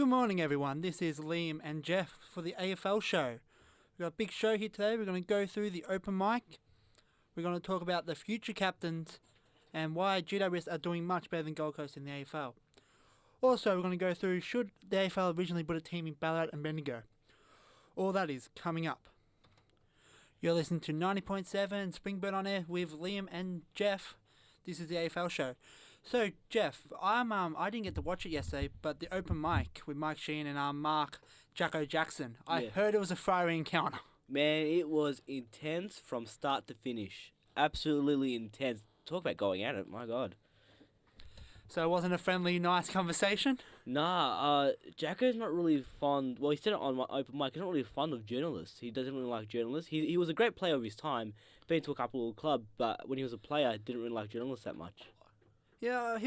Good morning, everyone. This is Liam and Jeff for the AFL show. We've got a big show here today. We're going to go through the open mic. We're going to talk about the future captains and why GWS are doing much better than Gold Coast in the AFL. Also, we're going to go through should the AFL originally put a team in Ballarat and Bendigo. All that is coming up. You're listening to 90.7 Springburn on Air with Liam and Jeff. This is the AFL show. So, Jeff, I didn't get to watch it yesterday, but the open mic with Mike Sheehan and Mark Jacko Jackson, I heard it was a fiery encounter. Man, it was intense from start to finish. Absolutely intense. Talk about going at it, my God. So it wasn't a friendly, nice conversation? Nah, Jacko's not really fond... Well, he said it on my open mic. He's not really fond of journalists. He doesn't really like journalists. He was a great player of his time, been to a couple of clubs, but when he was a player, didn't really like journalists that much. Yeah, I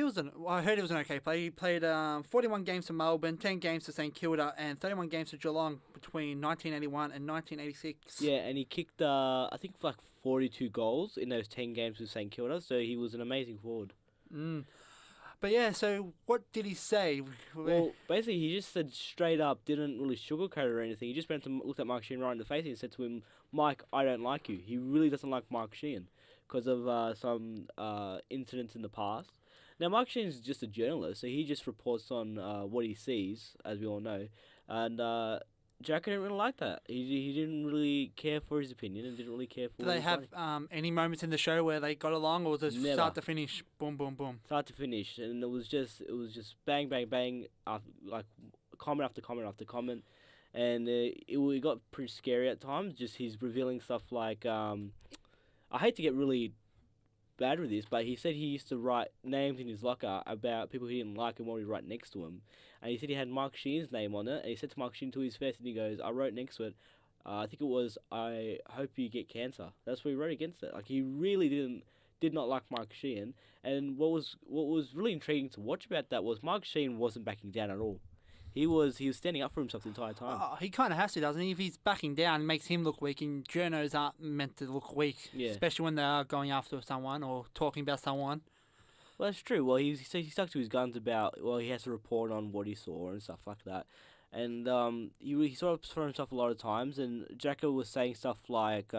heard he was an okay player. He played 41 games for Melbourne, 10 games for St Kilda, and 31 games for Geelong between 1981 and 1986. Yeah, and he kicked, I think, like 42 goals in those 10 games with St Kilda, so he was an amazing forward. But yeah, so what did he say? Well, basically, he just said straight up, didn't really sugarcoat it or anything. He just went to looked at Mark Sheehan right in the face and said to him, "Mike, I don't like you." He really doesn't like Mark Sheehan because of some incidents in the past. Now, Mark Sheehan's just a journalist, so he just reports on what he sees, as we all know. And Jack didn't really like that. He didn't really care for his opinion and didn't really care for. Do they have any moments in the show where they got along, or was it Never. start to finish, boom, boom, boom? Start to finish, and it was just bang, bang, bang, like comment after comment after comment, and it got pretty scary at times. Just he's revealing stuff like I hate to get really bad with this, but he said he used to write names in his locker about people he didn't like and wanted to write next to him. And he said he had Mark Sheehan's name on it, and he said to Mark Sheehan to his face, and he goes, I wrote next to it, I think it was, I hope you get cancer. That's what he wrote against it. Like, he really did not like Mark Sheehan. And what was really intriguing to watch about that was Mark Sheehan wasn't backing down at all. He was standing up for himself the entire time. He kind of has to, doesn't he? If he's backing down, it makes him look weak, and journos aren't meant to look weak, especially when they are going after someone or talking about someone. Well, that's true. Well, he stuck to his guns about, he has to report on what he saw and stuff like that. And he sort of for himself a lot of times, and Jacko was saying stuff like,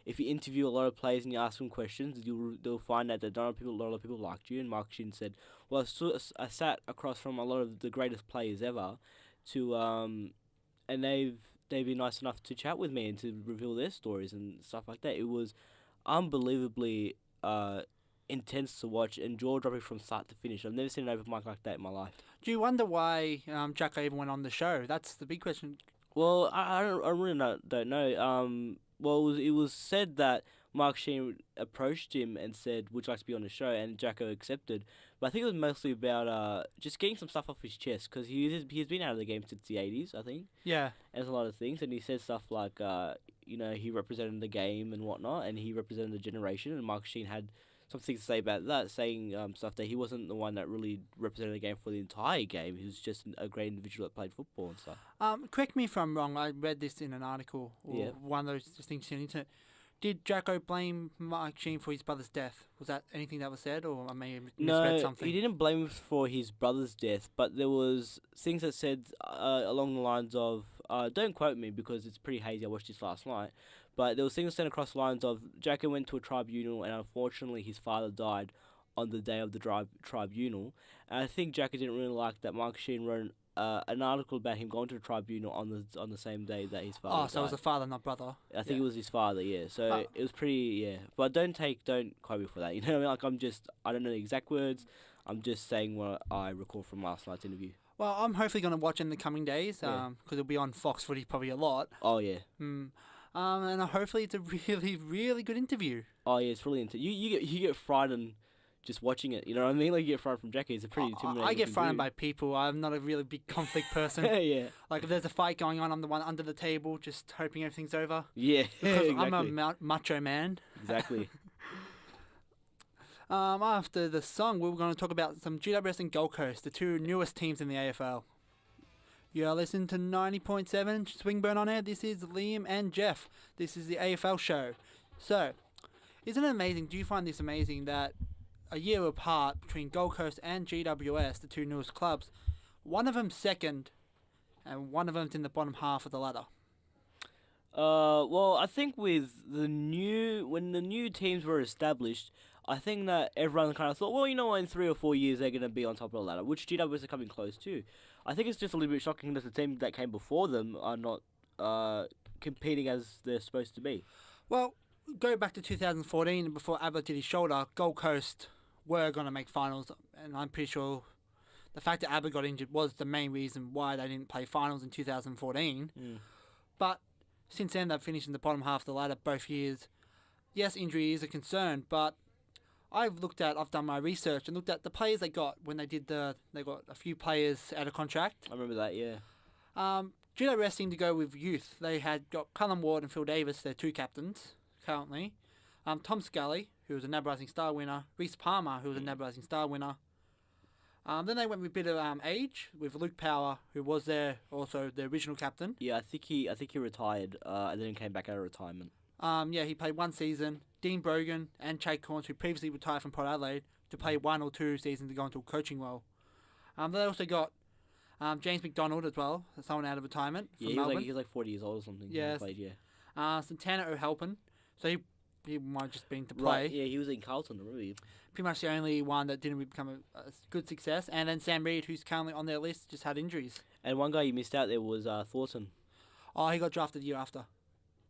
if you interview a lot of players and you ask them questions, they'll find out that not a lot of people liked you. And Mark Sheehan said, well, I sat across from a lot of the greatest players ever, and they've been nice enough to chat with me and to reveal their stories and stuff like that. It was unbelievably intense to watch and jaw-dropping from start to finish. I've never seen an open mic like that in my life. Do you wonder why Jacko even went on the show? That's the big question. Well, I really don't know. It was said that Mark Sheehan approached him and said, would you like to be on the show? And Jacko accepted. But I think it was mostly about just getting some stuff off his chest, because he's been out of the game since the 80s, I think. Yeah. And there's a lot of things. And he said stuff like, he represented the game and whatnot, and he represented the generation. And Mark Sheehan had something to say about that, saying stuff that he wasn't the one that really represented the game for the entire game. He was just a great individual that played football and stuff. Correct me if I'm wrong. I read this in an article or one of those things on the internet. Did Jacko blame Mike Sheehan for his brother's death? Was that anything that was said, or I may have misread something? No, he didn't blame him for his brother's death, but there was things that said along the lines of, don't quote me because it's pretty hazy, I watched this last night, but there was things sent across the lines of Jacko went to a tribunal and unfortunately his father died on the day of the tribunal. And I think Jacko didn't really like that Mark Sheehan wrote an article about him going to the tribunal on the same day that his father died. So it was a father, not brother. I think it was his father, yeah. So it was pretty, But don't quote me for that. You know what I mean? Like, I don't know the exact words. I'm just saying what I recall from last night's interview. Well, I'm hopefully going to watch in the coming days, because it'll be on Fox Footy probably a lot. Oh, yeah. And hopefully it's a really, really good interview. Oh, yeah, it's really you get frightened just watching it, you know what I mean? Like, you get frightened from Jackie. It's a pretty intimidating. I get frightened by people. I'm not a really big conflict person. Yeah. Like, if there's a fight going on, I'm the one under the table just hoping everything's over. Yeah, exactly. I'm a macho man. Exactly. After the song, we're going to talk about some GWS and Gold Coast, the two newest teams in the AFL. You're listening to 90.7 Swingburn on Air. This is Liam and Jeff. This is the AFL show. So, isn't it amazing? Do you find this amazing that a year apart between Gold Coast and GWS, the two newest clubs, one of them second and one of them's in the bottom half of the ladder. Well, I think when the new teams were established, I think that everyone kind of thought, well, in 3 or 4 years they're going to be on top of the ladder, which GWS are coming close to. I think it's just a little bit shocking that the team that came before them are not competing as they're supposed to be. Well, go back to 2014 before Ablett did his shoulder. Gold Coast were going to make finals, and I'm pretty sure the fact that Ablett got injured was the main reason why they didn't play finals in 2014. But since then, they've finished in the bottom half of the ladder both years. Yes, injury is a concern, but I've done my research and looked at the players they got when they got a few players out of contract. I remember that, yeah. GWS seemed to go with youth. They had got Cullen Ward and Phil Davis, their two captains currently. Tom Scully, who was a NAB Rising Star winner. Reece Palmer, who was a NAB Rising Star winner. Then they went with a bit of age with Luke Power, who was also the original captain. Yeah, I think he retired and then came back out of retirement. He played one season. Dean Brogan and Chad Corns, who previously retired from Port Adelaide, to play 1 or 2 seasons to go into a coaching role. They also got James McDonald as well, someone out of retirement from Melbourne. He was like 40 years old or something. Yes. He played, yeah. Santana O'Halpin, so he might have just been to play. Right, yeah, he was in Carlton, really. Pretty much the only one that didn't become a good success. And then Sam Reid, who's currently on their list, just had injuries. And one guy you missed out there was Thornton. Oh, he got drafted the year after.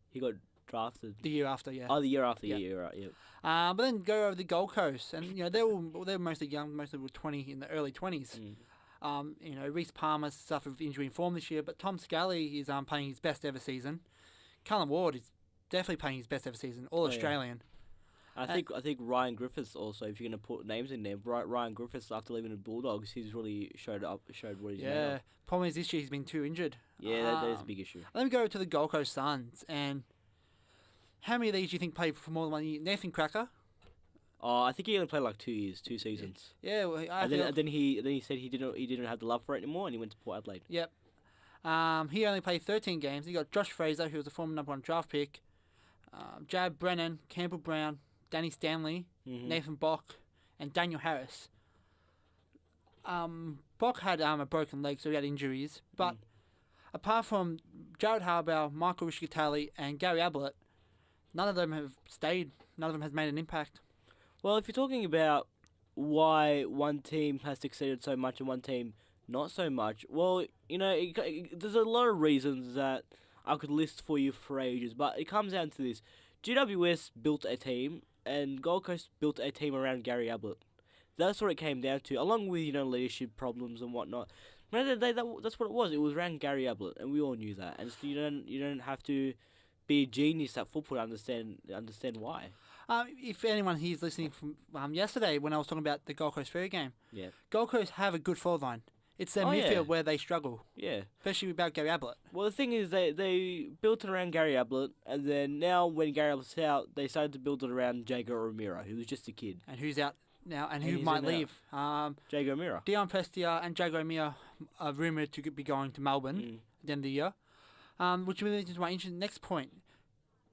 He got drafted? The year after, yeah. Oh, the year after, yeah, you're right, yeah. But then go over the Gold Coast, and they were mostly young, mostly were 20 in the early 20s. Reece Palmer suffered with injury and form this year, but Tom Scully is playing his best ever season. Cullen Ward is definitely playing his best ever season, all Australian. Yeah. I think Ryan Griffiths also, if you're going to put names in there, Ryan Griffiths, after leaving the Bulldogs, he's really showed what he's made of. Problem is this year he's been too injured. Yeah, that is a big issue. Let me go to the Gold Coast Suns, and how many of these do you think played for more than 1 year? Nathan Cracker? Oh, I think he only played like 2 years, 2 seasons. Yeah, well, then he said he didn't have the love for it anymore, and he went to Port Adelaide. Yep. He only played 13 games. He got Josh Fraser, who was a former number 1 draft pick, Jab Brennan, Campbell Brown, Danny Stanley, Nathan Bock, and Daniel Harris. Bock had a broken leg, so he had injuries. But apart from Jared Harbaugh, Michael Rischitelli, and Gary Ablett, none of them have stayed. None of them has made an impact. Well, if you're talking about why one team has succeeded so much and one team not so much, well, there's a lot of reasons that I could list for you for ages, but it comes down to this. GWS built a team, and Gold Coast built a team around Gary Ablett. That's what it came down to, along with, leadership problems and whatnot. But at the end of the day, that's what it was. It was around Gary Ablett, and we all knew that. And so you don't have to be a genius at football to understand why. If anyone here is listening from yesterday when I was talking about the Gold Coast Fair game, yeah, Gold Coast have a good forward line. It's their midfield where they struggle. Yeah. Especially without Gary Ablett. Well, the thing is, they built it around Gary Ablett, and then now when Gary Ablett's out, they started to build it around Jago O'Meara, who was just a kid. And who's out now, and who might leave. Jago O'Meara. Dion Prestia and Jago O'Meara are rumoured to be going to Melbourne at the end of the year. Which leads into my next point.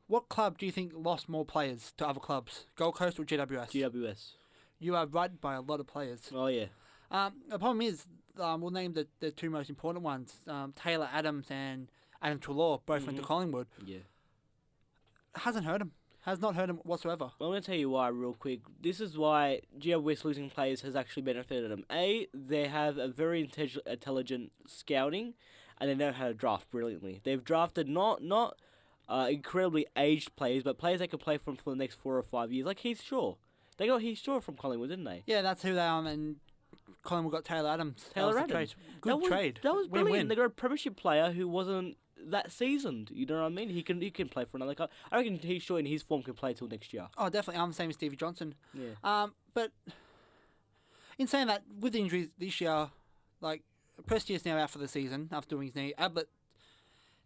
What club do you think lost more players to other clubs? Gold Coast or GWS? GWS. You are right by a lot of players. Oh, yeah. The problem is, we'll name the two most important ones. Taylor Adams and Adam Treloar both went to Collingwood. Yeah. Hasn't hurt him. Has not hurt him whatsoever. Well, I'm going to tell you why real quick. This is why GWS losing players has actually benefited them. A, they have a very intelligent scouting, and they know how to draft brilliantly. They've drafted not incredibly aged players, but players that can play for the next 4 or 5 years, like Heath Shaw. They got Heath Shaw from Collingwood, didn't they? Yeah, that's who they are, and Collingwood got Taylor Adams. Taylor Adams. Good trade. That was brilliant. Win-win. They got a premiership player who wasn't that seasoned. You know what I mean? He can play for another club. I reckon Heath Shaw in his form can play till next year. Oh, definitely. I'm the same as Stevie Johnson. Yeah. But in saying that, with injuries this year, like Prestia's now out for the season after doing his knee. Ablett,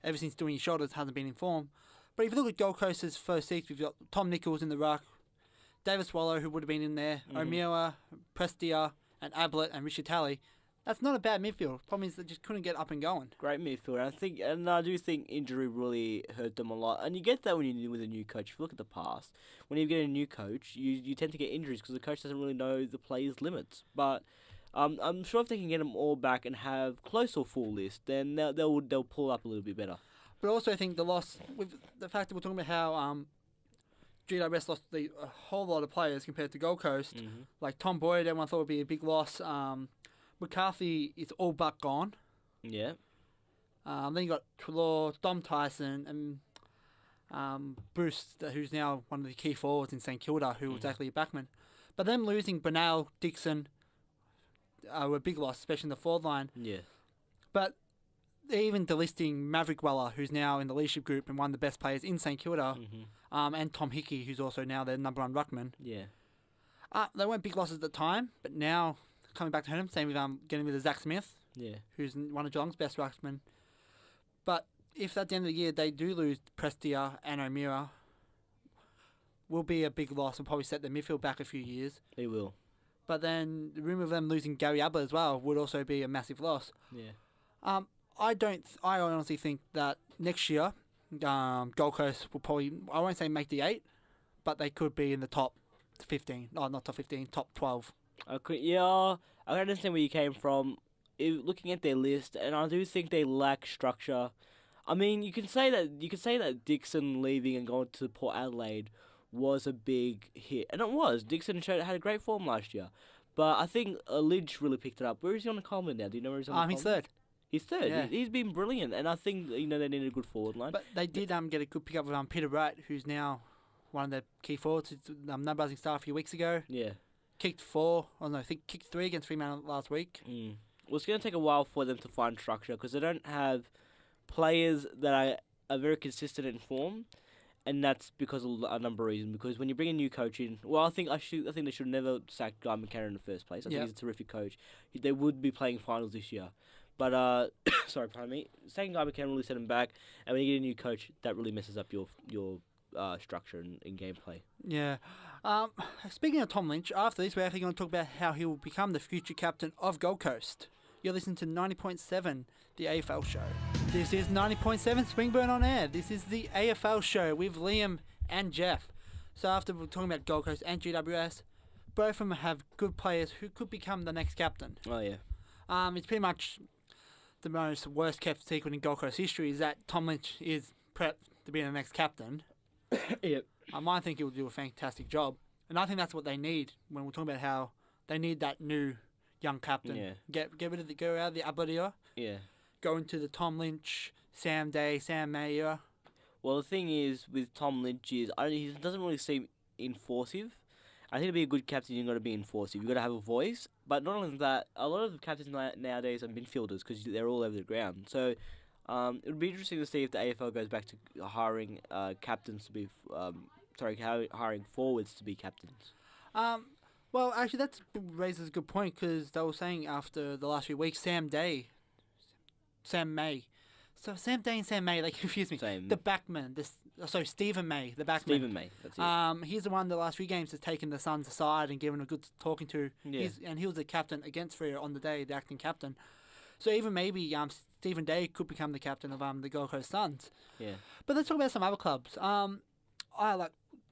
ever since doing his shoulders, hasn't been in form. But if you look at Gold Coast's first six, we've got Tom Nichols in the ruck, Davis Wallow, who would have been in there, O'Meara, Prestia, and Ablett and Rischitelli. That's not a bad midfield. Problem is they just couldn't get up and going. Great midfield. I do think injury really hurt them a lot. And you get that when you're with a new coach. If you look at the past, when you get a new coach, you tend to get injuries because the coach doesn't really know the players' limits. But I'm sure if they can get them all back and have close to a full list, then they'll pull up a little bit better. But also I think the loss, with the fact that we're talking about how GWS lost a whole lot of players compared to Gold Coast, like Tom Boyd, everyone thought would be a big loss. McCarthy is all but gone. Yeah. Then you got Trelaw, Dom Tyson, and Bruce, who's now one of the key forwards in St Kilda, who was actually a backman. But them losing Bernal, Dixon were a big loss, especially in the forward line. Yeah. But they're even delisting Maverick Weller, who's now in the leadership group and one of the best players in St Kilda, and Tom Hickey, who's also now their number one ruckman. Yeah. They weren't big losses at the time, but now coming back to him, same with getting rid of Zach Smith, Yeah. who's one of Geelong's best ruckmen. But if at the end of the year they do lose Prestia and O'Meara, will be a big loss and probably set their midfield back a few years. They will. But then the rumour of them losing Gary Ablett as well would also be a massive loss. Yeah. I honestly think that next year, Gold Coast will probably, I won't say make the 8, but they could be in the top 15. No, not top 15, top 12. I understand where you came from. Looking at their list, and I do think they lack structure. I mean, you can say that Dixon leaving and going to Port Adelaide was a big hit, and it was. Dixon had a great form last year, but I think Lidge really picked it up. Where is he on the Coleman now? Do you know where he's on the Coleman? He's third. He's third. Yeah. He's been brilliant, and I think they needed a good forward line. But they did get a good pickup of Peter Wright, who's now one of the key forwards. No buzzing star a few weeks ago. Yeah. Kicked 3 against Fremantle last week. Well, it's going to take a while for them to find structure because they don't have players that are very consistent in form, and that's because of a number of reasons. Because when you bring a new coach in, well, I think they should never sack Guy McCarron in the first place. I think he's a terrific coach. They would be playing finals this year, but sorry, pardon me. Sacking Guy McCarron really set him back, and when you get a new coach, that really messes up your structure in gameplay. Yeah. Speaking of Tom Lynch, after this, we're actually going to talk about how he will become the future captain of Gold Coast. You're listening to 90.7, the AFL show. This is 90.7 Springburn on air. This is the AFL show with Liam and Jeff. So after we're talking about Gold Coast and GWS, both of them have good players who could become the next captain. Oh, yeah. It's pretty much the most worst kept secret in Gold Coast history is that Tom Lynch is prepped to be the next captain. Yep. I think he will do a fantastic job. And I think that's what they need when we're talking about how they need that new young captain. Yeah. Go out of the Ablett era. Yeah. Go into the Tom Lynch, Sam Day, Sam May era. Well, the thing is with Tom Lynch is he doesn't really seem enforcive. I think to be a good captain, you've got to be enforcive. You've got to have a voice. But not only that, a lot of the captains nowadays are midfielders because they're all over the ground. So it would be interesting to see if the AFL goes back to hiring captains to be hiring forwards to be captains. Well, actually, that raises a good point because they were saying after the last few weeks, Sam Day and Sam May, they confuse me. Same. The backman, Stephen May, the backman. Stephen May, that's it. He's the one the last few games has taken the Suns aside and given a good talking to. Yeah. And he was the captain against Freo on the day, the acting captain. So even maybe Stephen Day could become the captain of the Gold Coast Suns. Yeah. But let's talk about some other clubs.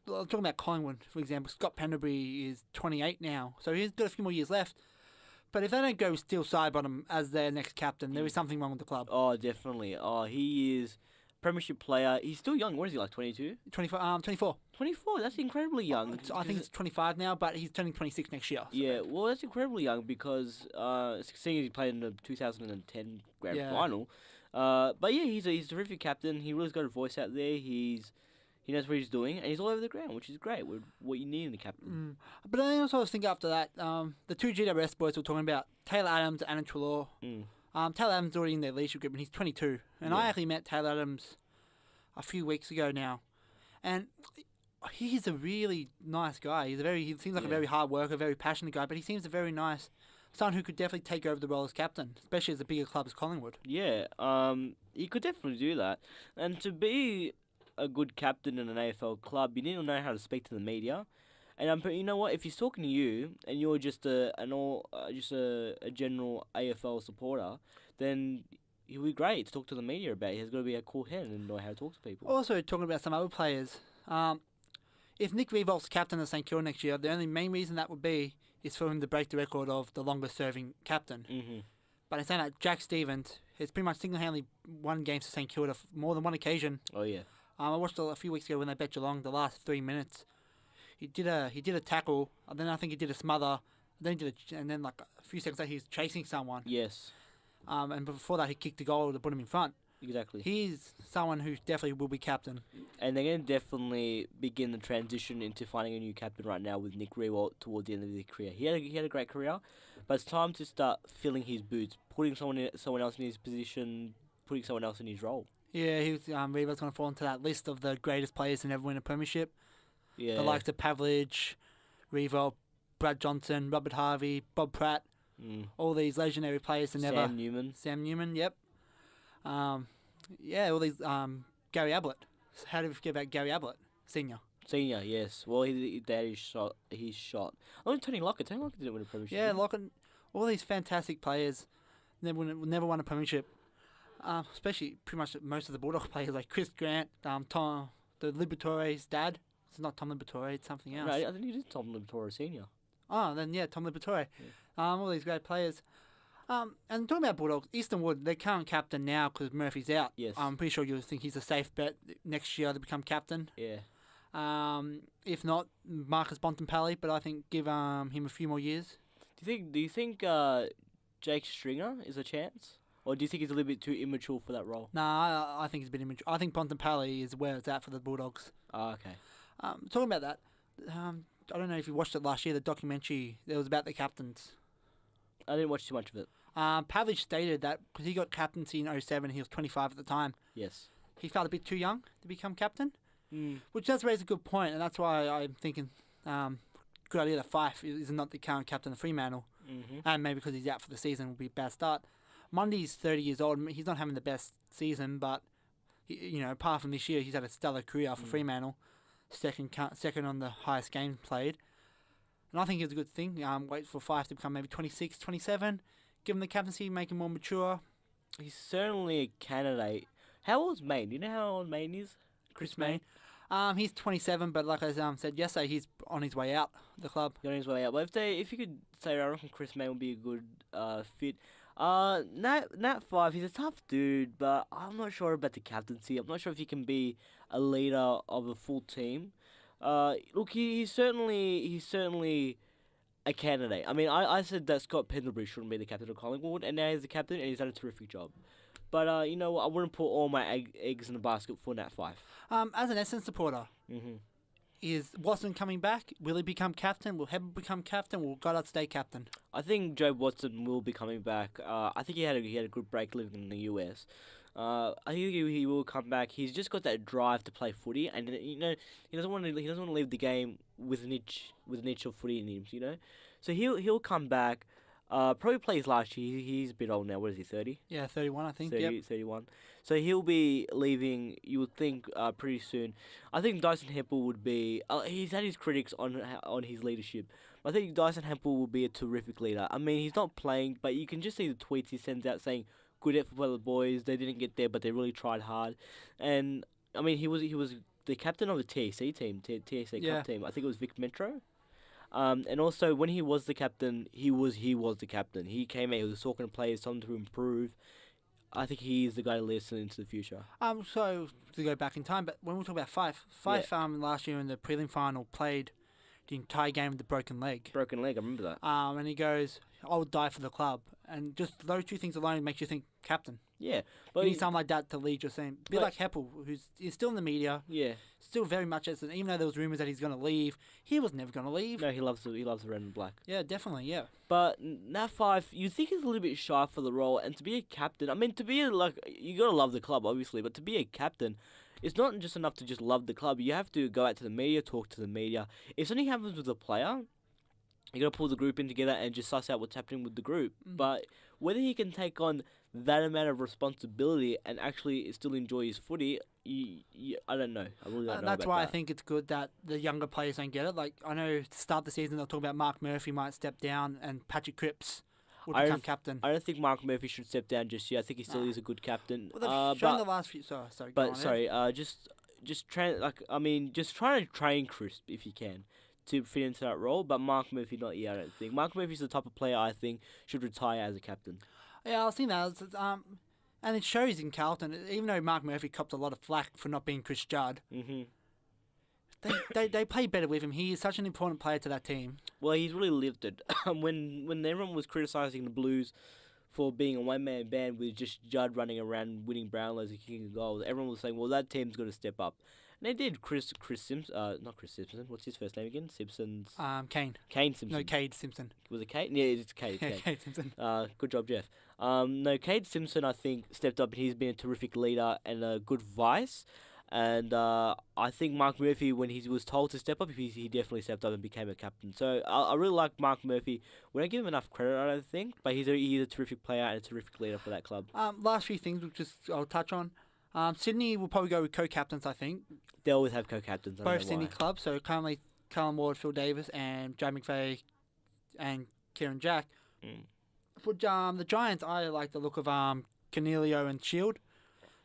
Talking about Collingwood, for example. Scott Pendlebury is 28 now, so he's got a few more years left. But if they don't go Steel Sidebottom as their next captain, there is something wrong with the club. Oh, definitely. Oh, he is premiership player. He's still young. What is he, like 22? 24. 24, that's incredibly young. I think it's 25 now, but he's turning 26 next year. So. Yeah, well, that's incredibly young because seeing as he played in the 2010 grand final. But yeah, he's a terrific captain. He really's got a voice out there. He knows what he's doing, and he's all over the ground, which is great. What you need in a captain. But I also was thinking after that, the two GWS boys we're talking about, Taylor Adams and Trelaw. Taylor Adams is already in their leadership group, and he's 22. And I actually met Taylor Adams a few weeks ago now, and he's a really nice guy. He seems like a very hard worker, very passionate guy, but he seems a very nice someone who could definitely take over the role as captain, especially as a bigger club as Collingwood. Yeah, he could definitely do that, and to be a good captain in an AFL club, you need to know how to speak to the media. And you know what? If he's talking to you and you're just a general AFL supporter, then he'll be great to talk to the media about. He's got to be a cool head and know how to talk to people. Also, talking about some other players, if Nick Revolt's captain of St Kilda next year, the only main reason that would be is for him to break the record of the longest serving captain. Mm-hmm. But in saying that, Jack Stevens has pretty much single-handedly won games for St Kilda more than one occasion. Oh yeah. I watched a few weeks ago when they bet Geelong the last 3 minutes. He did a tackle, and then I think he did a smother, and then like a few seconds later he was chasing someone. Yes. And before that he kicked the goal to put him in front. Exactly. He's someone who definitely will be captain. And they're going to definitely begin the transition into finding a new captain right now with Nick Riewoldt towards the end of his career. He had a great career, but it's time to start filling his boots, putting someone else in his position, putting someone else in his role. Yeah, Reevoldt's going to fall into that list of the greatest players to never win a premiership. Yeah. The likes of Pavlich, Reevold, Brad Johnson, Robert Harvey, Bob Pratt, all these legendary players to never... Sam Newman, yep. All these... Gary Ablett. How do we forget about Gary Ablett, Senior? Senior, yes. Well, he's shot. Oh, Tony Lockett. Tony Lockett didn't win a premiership. Yeah, Lockett. All these fantastic players never won a premiership. Especially pretty much most of the Bulldog players like Chris Grant, Tom, the Liberatore's dad. It's not Tom Liberatore, it's something else. No, I think it is Tom Liberatore Senior. Oh, then yeah, Tom Liberatore. Yeah. All these great players. And talking about Bulldogs, Easton Wood, their current captain now because Murphy's out. Yes. I'm pretty sure you'll think he's a safe bet next year to become captain. Yeah. If not, Marcus Bontempelli, but I think give him a few more years. Do you think Jake Stringer is a chance? Or do you think he's a little bit too immature for that role? Nah, I think he's a bit immature. I think Bontempelli is where it's at for the Bulldogs. Oh, okay. Talking about that, I don't know if you watched it last year, the documentary that was about the captains. I didn't watch too much of it. Pavlich stated that because he got captaincy in 2007, he was 25 at the time. Yes. He felt a bit too young to become captain, Mm. which does raise a good point, and that's why I'm thinking good idea that Fife is not the current captain of Fremantle, and maybe because he's out for the season will be a bad start. Mundy's 30 years old. He's not having the best season, but apart from this year, he's had a stellar career for Fremantle. Second on the highest game played. And I think it's a good thing. Wait for Fife to become maybe 26, 27. Give him the captaincy, make him more mature. He's certainly a candidate. How old's Maine? Do you know how old Maine is? Chris Maine? He's 27, but like I said yesterday, he's on his way out the club. He's on his way out. But if you could say, I reckon Chris Maine would be a good fit. Nat 5, he's a tough dude, but I'm not sure about the captaincy. I'm not sure if he can be a leader of a full team. Look, he's certainly a candidate. I mean, I said that Scott Pendlebury shouldn't be the captain of Collingwood, and now he's the captain, and he's done a terrific job. But, I wouldn't put all my eggs in the basket for Nat 5. As an Essendon supporter, is Watson coming back? Will he become captain? Will Hebel become captain? Will Goddard stay captain? I think Joe Watson will be coming back. I think he had a good break living in the US. I think he will come back. He's just got that drive to play footy, and he doesn't want to leave the game with an itch of footy in him. So he'll come back. Probably plays last year. He's a bit old now. What is he, 30? Yeah, 31, I think. 30, yep. 31. So he'll be leaving, you would think, pretty soon. I think Dyson Hempel would be... he's had his critics on his leadership. I think Dyson Hempel will be a terrific leader. I mean, he's not playing, but you can just see the tweets he sends out saying, good effort for the boys. They didn't get there, but they really tried hard. And, I mean, he was the captain of the TAC team, TAC Cup team. I think it was Vic Metro. And also, when he was the captain, he was the captain. He came out, he was talking to players, something to improve. I think he's the guy to listen into the future. So, to go back in time, but when we talk about Fife, last year in the prelim final played the entire game with the broken leg. I remember that. And he goes, I would die for the club. And just those two things alone makes you think captain. Yeah. But you need someone like that to lead your team. A bit like Heppel, he's still in the media. Yeah. Still very much even though there was rumours that he's going to leave, he was never going to leave. No, he loves the red and black. Yeah, definitely, yeah. But Nat 5, you think he's a little bit shy for the role, and to be a captain, I mean, you got to love the club, obviously, but to be a captain, it's not just enough to just love the club. You have to go out to the media, talk to the media. If something happens with a player, you got to pull the group in together and just suss out what's happening with the group. But whether he can take on that amount of responsibility and actually still enjoy his footy, I don't know. I really don't know. That's why I think it's good that the younger players don't get it. Like, I know to start the season they'll talk about Mark Murphy might step down and Patrick Cripps would become captain. I don't think Mark Murphy should step down just yet. I think he still is a good captain. Well, they've shown the last few. Sorry. But sorry, just trying to train Crisp if you can. to fit into that role. But Mark Murphy, not yet. I don't think. Mark Murphy's the type of player I think should retire as a captain. Yeah, I was thinking that. And it shows in Carlton, even though Mark Murphy copped a lot of flack for not being Chris Judd, they play better with him. He is such an important player to that team. Well, he's really lived it. When everyone was criticising the Blues for being a one-man band with just Judd running around winning Brownlows and kicking goals, everyone was saying, well, that team's got to step up. And they did. Chris Simpson, not Chris Simpson, what's his first name again? Simpson's... Kane. Kane Simpson. No, Cade Simpson. Was it Kane? Yeah, it's Cade. Yeah, Cade Simpson. Good job, Jeff. No, Cade Simpson, I think, stepped up and he's been a terrific leader and a good vice. And I think Mark Murphy, when he was told to step up, he definitely stepped up and became a captain. So I really like Mark Murphy. We don't give him enough credit, I don't think, but he's a terrific player and a terrific leader for that club. Last few things, which I'll touch on. Sydney will probably go with co-captains, I think. They always have co-captains. Both Sydney clubs, so currently Callum Ward, Phil Davis, and Joe McVeigh and Kieran Jack. For the Giants, I like the look of Cornelio and Shield.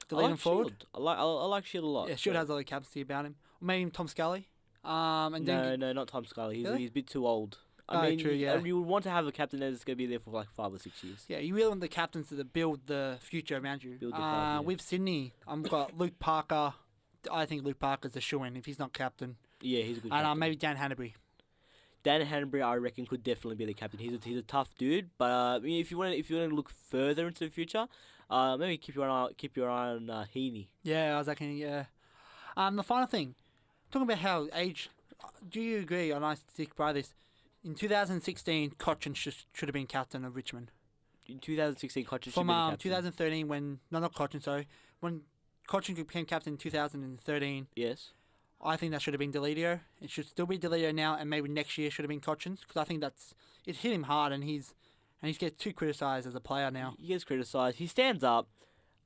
The leading forward. Shield. I like Shield a lot. Yeah, Shield has a lot of captaincy about him. Or maybe Tom Scully. And no, not Tom Scully. He's a bit too old. I mean, true, yeah. You would want to have a captain that's going to be there for like 5 or 6 years. Yeah, you really want the captains to build the future around you. Build the club, yeah. With Sydney, I've got Luke Parker. I think Luke Parker's a shoo-in if he's not captain. Yeah, he's a good captain. And maybe Dan Hanbury. Dan Hanbury, I reckon, could definitely be the captain. He's a tough dude, but I mean, if you want to look further into the future, maybe keep your eye on Heaney. Yeah, I was thinking. Yeah. The final thing, talking about how age. Do you agree? And I stick by this. In 2016, Cochin should have been captain of Richmond. In 2016, Cochin should From be the captain. 2013, when not Cochin, sorry, when Cochin became captain in 2013. Yes. I think that should have been Deledio. It should still be Deledio now, and maybe next year should have been Cochin's, because I think it hit him hard, and he's gets too criticised as a player now. He gets criticised. He stands up.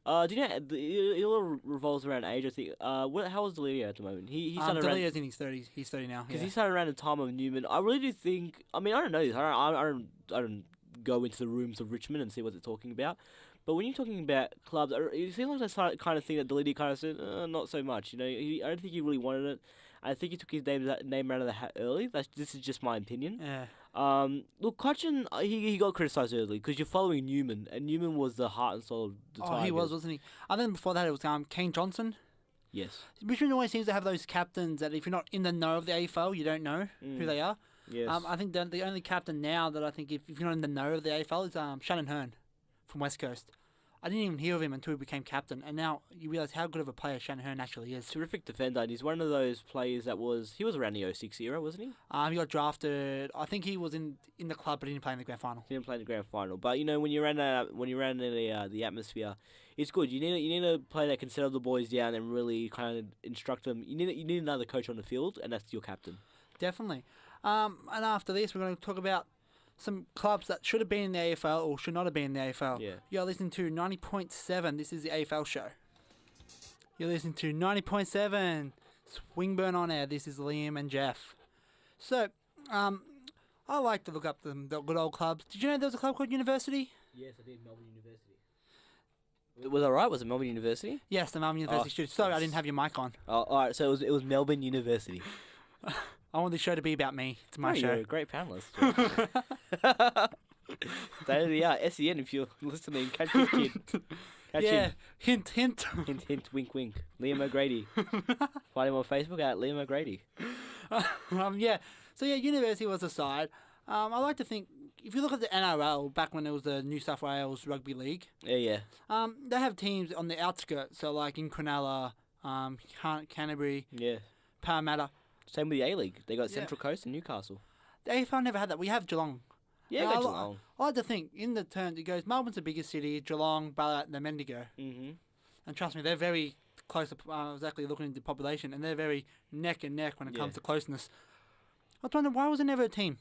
Do you know it all revolves around age? I think. How old is Deledio at the moment? He started Deledo's in his 30s. He's 30 now. Because he started around the time of Newman. I really do think. I mean, I don't know this. I don't go into the rooms of Richmond and see what they're talking about. But when you're talking about clubs, it seems like that kind of thing that Deledio kind of said, not so much. You know, I don't think he really wanted it. I think he took his name out of the hat early. This is just my opinion. Yeah. Look, Cochin, he got criticised early because you're following Newman, and Newman was the heart and soul of the Tigers. Oh, he was, wasn't he? And then before that, it was Kane Johnson. Yes. Richmond always seems to have those captains that if you're not in the know of the AFL, you don't know who they are. Yes. I think the only captain now that I think if you're not in the know of the AFL is Shannon Hearn from West Coast. I didn't even hear of him until he became captain, and now you realise how good of a player Shannon Hearn actually is. Terrific defender, and he's one of those players he was around the 06 era, wasn't he? He got drafted. I think he was in the club, but he didn't play in the grand final. He didn't play in the grand final, but you know when you're around the atmosphere, it's good. You need a player that can settle the boys down and really kind of instruct them. You need another coach on the field, and that's your captain. Definitely. And after this, we're going to talk about some clubs that should have been in the AFL or should not have been in the AFL. Yeah. You're listening to 90.7. This is the AFL show. You're listening to 90.7. Swingburn on air. This is Liam and Jeff. So, I like to look up the good old clubs. Did you know there was a club called University? Yes, I did. Melbourne University. Was that right? Was it Melbourne University? Yes, the Melbourne University. Sorry, I didn't have your mic on. Oh, all right. So it was Melbourne University. I want the show to be about me. It's my show. You're a great panelist. Day of the SEN, if you're listening, catch this kid. Catch him. Hint, hint. Hint, hint, wink, wink. Liam O'Grady. Find him on Facebook at Liam O'Grady. So University was a side. I like to think, if you look at the NRL, back when it was the New South Wales Rugby League. Yeah. They have teams on the outskirts, so like in Cronulla, Canterbury, Parramatta. Same with the A-League. They got Central Coast and Newcastle. The AFL never had that. We have Geelong. Yeah, we got Geelong. I like to think, in the terms, it goes, Melbourne's the biggest city, Geelong, Ballarat, and then Bendigo. Mm-hmm. And trust me, they're very close to, exactly looking into population, and they're very neck and neck when it comes to closeness. I was wondering, why wasn't there a team?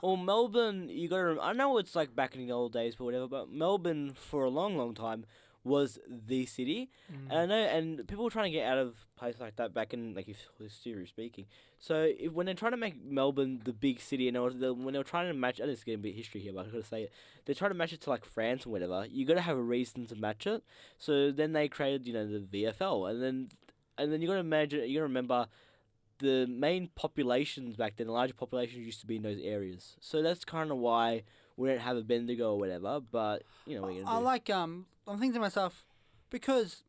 Well, Melbourne, you got to. I know it's like back in the old days, but whatever. But Melbourne, for a long, long time, was the city, and I know, and people were trying to get out of places like that back in, like, history speaking. So when they're trying to make Melbourne the big city, and when they were trying to match, I know it's getting a bit of history here, but I gotta say it. They try to match it to like France or whatever. You got to have a reason to match it. So then they created, the VFL, and then you got to imagine, you got to remember. the main populations back then, the larger populations used to be in those areas. So that's kind of why we don't have a Bendigo or whatever. But you know what you're I gonna do. like I'm thinking to myself, because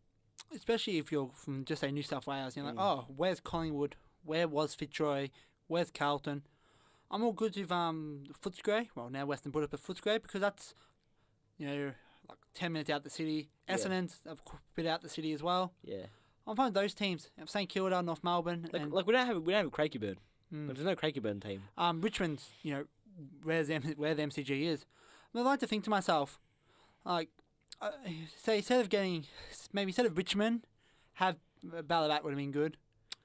especially if you're from just say New South Wales, you're like, oh, where's Collingwood? Where was Fitzroy? Where's Carlton? I'm all good with Footscray. Well, now Western put up a Footscray because that's like 10 minutes out the city. Yeah. Essendon's a bit out the city as well. Yeah. I'm fine with those teams. St Kilda, North Melbourne, and Like we don't have a Craigieburn. There's no Craigieburn team. Richmond's. Where the MCG is. And I like to think to myself, like, say instead of Richmond, have Ballarat would have been good.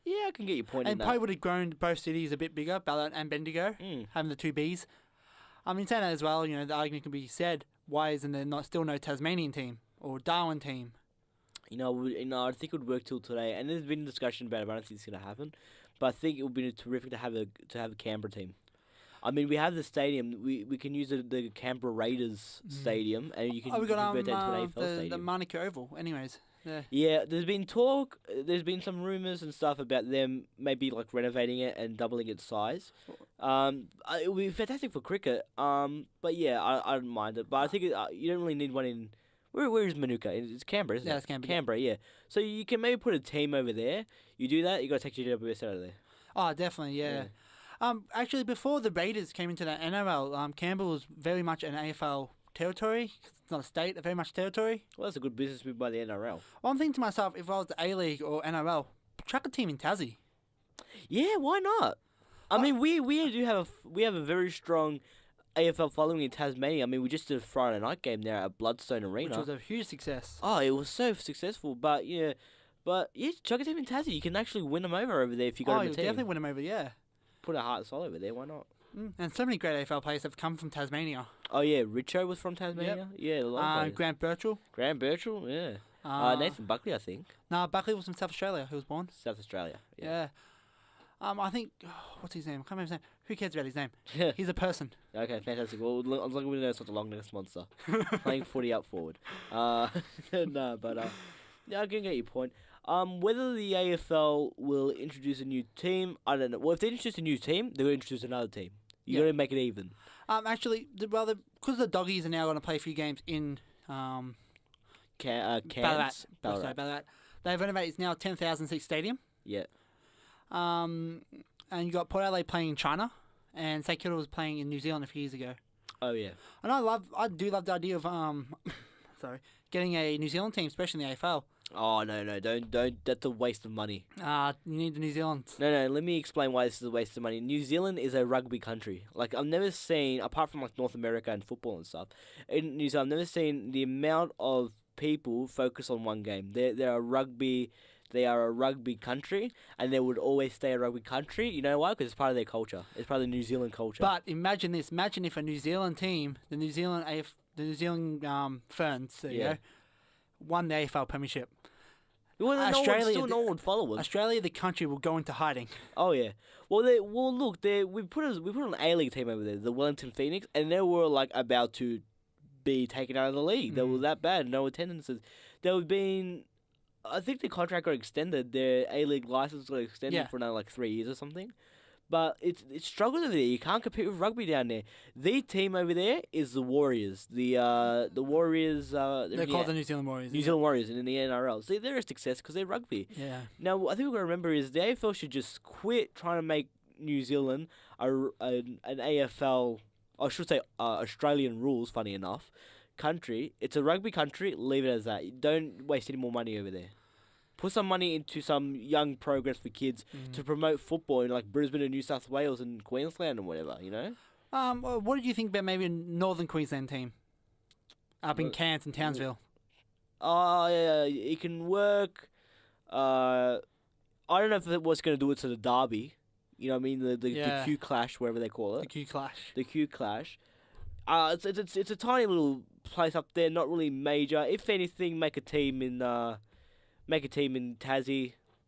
Yeah, I can get your point in And that. probably would have grown both cities a bit bigger, Ballarat and Bendigo, having the two Bs. I mean, saying that as well, the argument can be said, why isn't there still no Tasmanian team or Darwin team? I think it would work till today, and there's been discussion about it, but I don't think it's going to happen. But I think it would be terrific to have a Canberra team. I mean, we have the stadium. We can use the Canberra Raiders stadium, and you can We got convert that into an AFL the stadium. Manuka Oval. Anyways, yeah. Yeah, there's been talk. There's been some rumors and stuff about them maybe like renovating it and doubling its size. It would be fantastic for cricket. But yeah, I don't mind it. But I think you don't really need one in. Where is Manuka? It's Canberra, isn't it? Yeah, it's Canberra. Canberra, yeah. So you can maybe put a team over there. You do that, you got to take GWS out of there. Oh, definitely, yeah. Actually, before the Raiders came into the NRL, Canberra was very much an AFL territory. It's not a state, very much territory. Well, that's a good business move by the NRL. Well, I'm thinking to myself, if I was the A-League or NRL, chuck a team in Tassie. Yeah, why not? I mean, we do have a very strong AFL following in Tasmania. I mean, we just did a Friday night game there at Bloodstone Arena, Which was a huge success. Oh, it was so successful. But yeah, chuck a team in Tassie. You can actually win them over there if you got Oh, them a you'll team. definitely win them over, yeah. Put a heart and soul over there. Why not? And so many great AFL players have come from Tasmania. Oh yeah, Richo was from Tasmania. Yeah, a lot of players. Grant Birchall. Graham Birchall, yeah. Nathan Buckley, I think. No, Buckley was from South Australia. He was born. South Australia. Yeah. I think, what's his name? I can't remember his name. Who cares about his name? Yeah. He's a person. Okay, fantastic. Well, as long as we know it's not the Loch Ness Monster. Playing footy out forward. No, but yeah, I can get your point. Whether the AFL will introduce a new team, I don't know. Well, if they introduce a new team, they'll introduce another team. You got to make it even. Actually, because the Doggies are now going to play a few games in Ballarat. Ballarat. They've renovated. It's now a 10,000 seat stadium. Yeah. And you got Port Adelaide playing in China, and St Kilda was playing in New Zealand a few years ago. Oh yeah. And I do love the idea of getting a New Zealand team, especially in the AFL. Oh no, don't. That's a waste of money. You need the New Zealand. No. Let me explain why this is a waste of money. New Zealand is a rugby country. Like I've never seen, apart from like North America and football and stuff, in New Zealand, I've never seen the amount of people focus on one game. They're a rugby. They are a rugby country, and they would always stay a rugby country. You know why? Because it's part of their culture. It's part of the New Zealand culture. But imagine this. Imagine if a New Zealand team, the New Zealand Ferns, won the AFL Premiership. Well, no one would follow them. Australia, the country, will go into hiding. Oh yeah. Well, look. We put an A-League team over there, the Wellington Phoenix, and they were like about to be taken out of the league. They were that bad. No attendances. There have been. I think the contract got extended. Their A-League license got extended for another 3 years or something. But it's struggles over there. You can't compete with rugby down there. The team over there is the Warriors. The Warriors. They're called the New Zealand Warriors. New Zealand Warriors in the NRL. So they're a success because they're rugby. Yeah. Now I think we've got to remember is the AFL should just quit trying to make New Zealand an AFL. I should say Australian rules. Funny enough. Country. It's a rugby country. Leave it as that. Don't waste any more money over there. Put some money into some young progress for kids to promote football in like Brisbane and New South Wales and Queensland and whatever. You know. What did you think about maybe a Northern Queensland team up in Cairns and Townsville? Oh yeah, it can work. I don't know if it was going to do it to the derby. You know what I mean? The Q Clash, whatever they call it. The Q Clash. The Q Clash. It's a tiny little place up there, not really major. If anything, make a team in Tassie.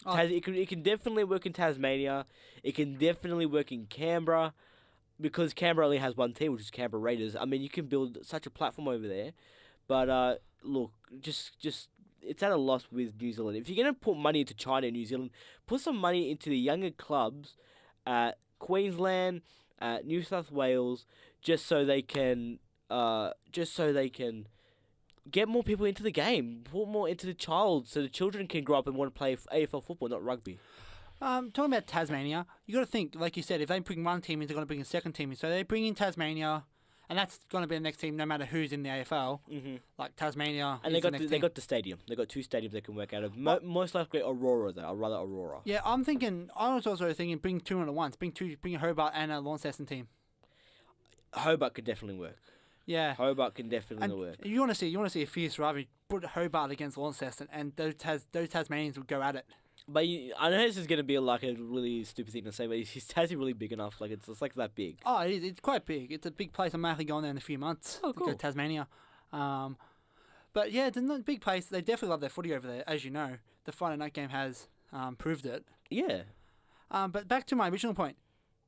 Oh. Tassie. It can definitely work in Tasmania. It can definitely work in Canberra, because Canberra only has one team, which is Canberra Raiders. I mean, you can build such a platform over there. But look, just it's at a loss with New Zealand. If you're gonna put money into China and New Zealand, put some money into the younger clubs at Queensland, at New South Wales, just so they can get more people into the game, put more into the child, so the children can grow up and want to play AFL football, not rugby. Talking about Tasmania, you got to think, like you said, if they bring one team in, they're going to bring a second team in. So they bring in Tasmania, and that's going to be the next team, no matter who's in the AFL. Mm-hmm. Like Tasmania, And they got the stadium. They got 2 stadiums they can work out of. Most likely Aurora though. I'd rather Aurora. Yeah, I was also thinking, bring 2 in at once. Bring a Hobart and a Launceston team. Hobart could definitely work. Yeah, Hobart can definitely work. You want to see a fierce rivalry. Put Hobart against Launceston, and those Tasmanians would go at it. But I know this is gonna be like a really stupid thing to say, but is Tassie really big enough? Like it's like that big. Oh, it is. It's quite big. It's a big place. I'm actually going there in a few months. Oh, cool. To go to Tasmania. But yeah, it's a big place. They definitely love their footy over there, as you know. The Friday night game has proved it. Yeah. But back to my original point.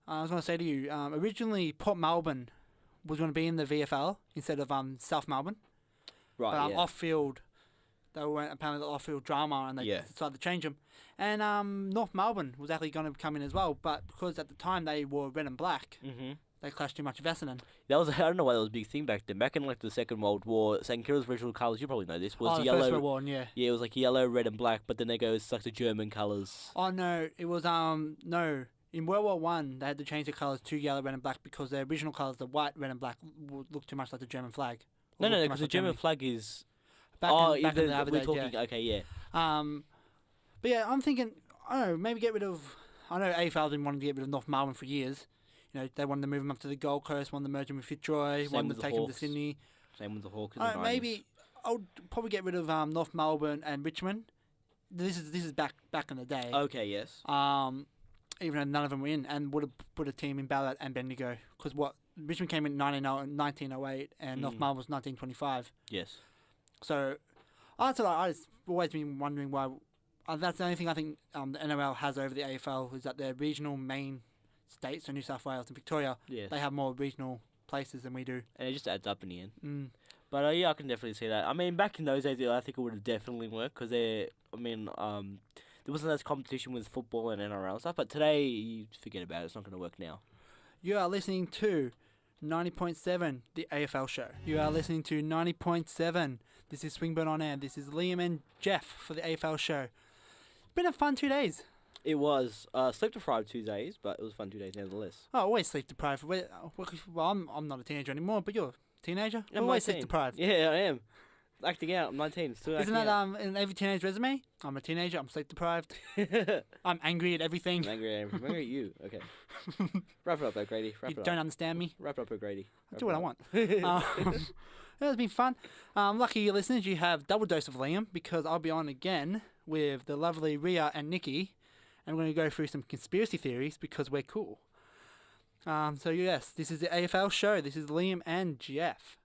I was going to say to you, originally Port Melbourne was going to be in the VFL instead of South Melbourne. Right. But yeah. off-field, they went apparently the off-field drama, and they decided to change them. And North Melbourne was actually going to come in as well, but because at the time they wore red and black, they clashed too much with Essendon. That was I don't know why that was a big thing back then. Back in like the Second World War, St Kilda's original colours, you probably know this, was the yellow. First World War, yeah. Yeah, it was like yellow, red, and black. But then they go, it's like the German colours. Oh no, it was no. In World War One, they had to change the colours to yellow, red, and black because their original colours, the white, red, and black, would look too much like the German flag. No, because the German flag is. Back in the we're talking. yeah. Okay, yeah. But yeah, I'm thinking, I don't know, maybe get rid of. I know AFL didn't want to get rid of North Melbourne for years. You know, they wanted to move them up to the Gold Coast, wanted to merge them with Fitzroy, wanted to take them to Sydney. Same with the Hawks. Maybe I would probably get rid of North Melbourne and Richmond. This is back in the day. Okay, yes. Even though none of them were in, and would have put a team in Ballarat and Bendigo, because Richmond came in 1908 and North Melbourne was 1925. Yes. So I just always been wondering why. That's the only thing I think the NRL has over the AFL is that their regional main states, so New South Wales and Victoria, they have more regional places than we do. And it just adds up in the end. But yeah, I can definitely see that. I mean, back in those days, I think it would have definitely worked because there wasn't as competition with football and NRL and stuff. But today, you forget about it. It's not going to work now. You are listening to 90.7, the AFL show. You are listening to 90.7. This is Swingburn on Air. This is Liam and Jeff for the AFL show. Been a fun 2 days. It was sleep deprived 2 days, but it was fun 2 days nevertheless. Oh, always sleep deprived. Well, I'm not a teenager anymore, but you're a teenager. I'm always sleep deprived. Yeah, I am. Acting out. I'm 19. Still acting out. Isn't that in every teenage resume? I'm a teenager. I'm sleep deprived. I'm angry at everything. I'm angry at you. Okay. Wrap it up, O'Grady. You don't understand me. Wrap it up, O'Grady. I do what I want. It's been fun. Lucky you listeners, you have double dose of Liam because I'll be on again with the lovely Ria and Nikki, and we're going to go through some conspiracy theories because we're cool. So yes, this is the AFL show. This is Liam and Jeff.